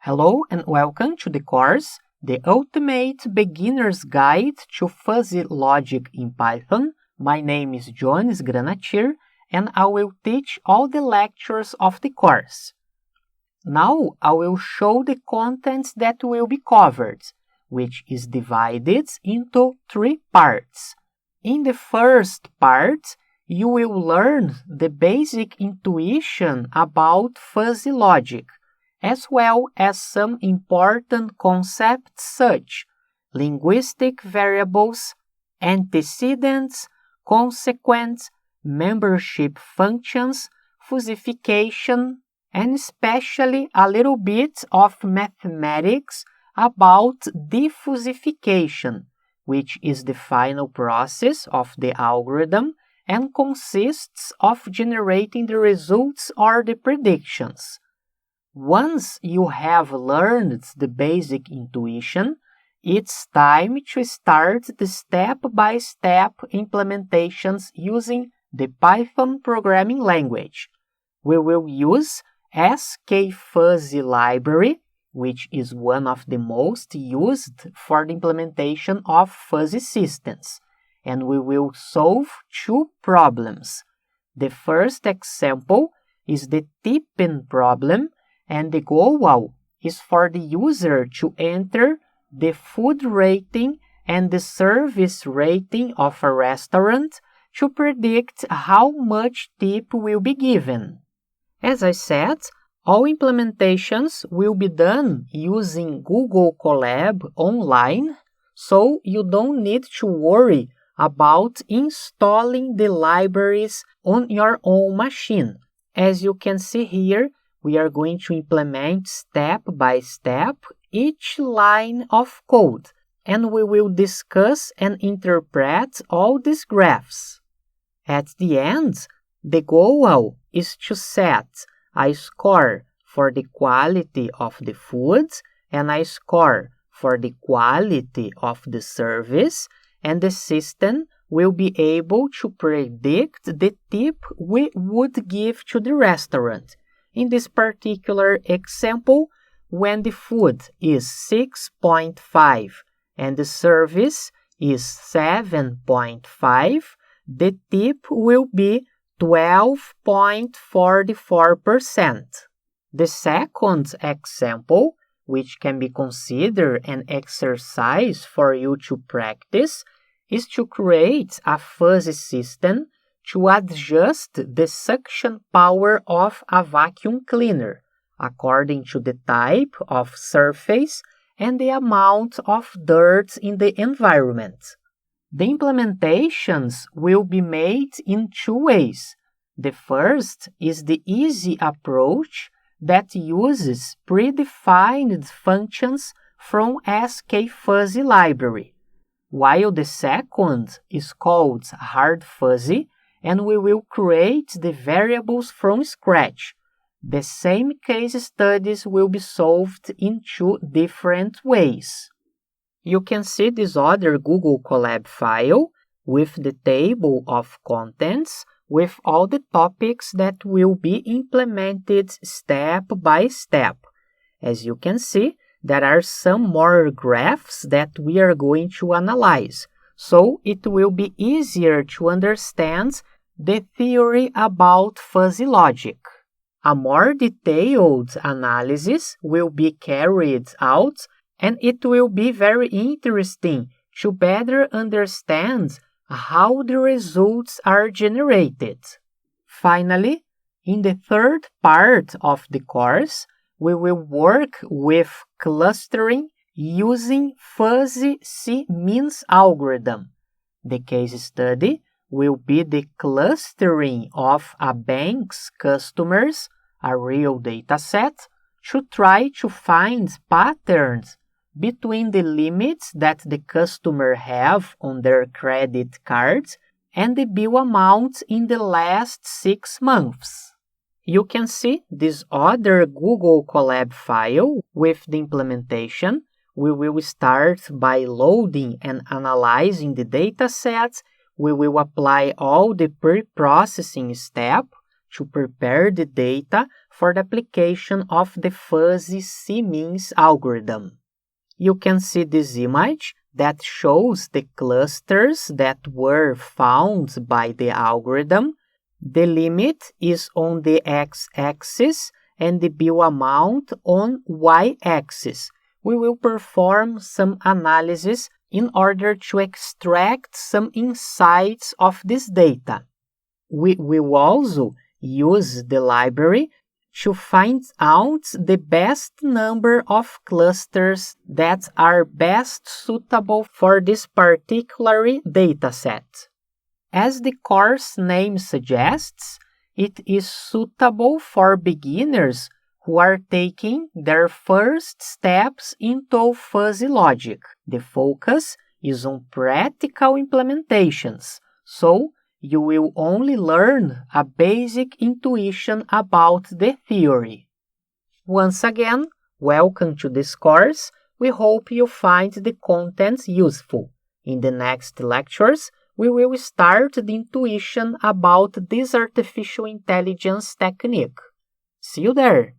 Hello and welcome to the course, The Ultimate Beginner's Guide to Fuzzy Logic in Python. My name is Jones Granatier and I will teach all the lectures of the course. Now I will show the contents that will be covered, which is divided into 3 parts. In the first part, you will learn the basic intuition about fuzzy logic, as well as some important concepts such linguistic variables, antecedents, consequent, membership functions, fuzzification, and especially a little bit of mathematics about diffuzzification, which is the final process of the algorithm and consists of generating the results or the predictions. Once you have learned the basic intuition, it's time to start the step-by-step implementations using the Python programming language. We will use skfuzzy library, which is one of the most used for the implementation of fuzzy systems, and we will solve 2 problems. The first example is the tipping problem, and the goal is for the user to enter the food rating and the service rating of a restaurant to predict how much tip will be given. As I said, all implementations will be done using Google Colab online, so you don't need to worry about installing the libraries on your own machine. As you can see here, we are going to implement step by step each line of code, and we will discuss and interpret all these graphs. At the end, the goal is to set a score for the quality of the food and a score for the quality of the service, and the system will be able to predict the tip we would give to the restaurant. In this particular example, when the food is 6.5 and the service is 7.5, the tip will be 12.44%. The second example, which can be considered an exercise for you to practice, is to create a fuzzy system to adjust the suction power of a vacuum cleaner according to the type of surface and the amount of dirt in the environment. The implementations will be made in 2 ways. The first is the easy approach that uses predefined functions from skfuzzy library, while the second is called hard fuzzy, and we will create the variables from scratch. The same case studies will be solved in 2 different ways. You can see this other Google Colab file with the table of contents with all the topics that will be implemented step by step. As you can see, there are some more graphs that we are going to analyze, so it will be easier to understand the theory about fuzzy logic. A more detailed analysis will be carried out, and it will be very interesting to better understand how the results are generated. Finally, in the third part of the course, we will work with clustering using fuzzy C-means algorithm. The case study will be the clustering of a bank's customers, a real dataset, to try to find patterns between the limits that the customer have on their credit cards and the bill amount in the last 6 months. You can see this other Google Colab file with the implementation. We will start by loading and analyzing the datasets. We will apply all the pre-processing steps to prepare the data for the application of the fuzzy C-means algorithm. You can see this image that shows the clusters that were found by the algorithm. The limit is on the x-axis and the bill amount on y-axis. We will perform some analysis in order to extract some insights of this data. We will also use the library to find out the best number of clusters that are best suitable for this particular dataset. As the course name suggests, it is suitable for beginners who are taking their first steps into fuzzy logic. The focus is on practical implementations, so you will only learn a basic intuition about the theory. Once again, welcome to this course. We hope you find the contents useful. In the next lectures, we will start the intuition about this artificial intelligence technique. See you there!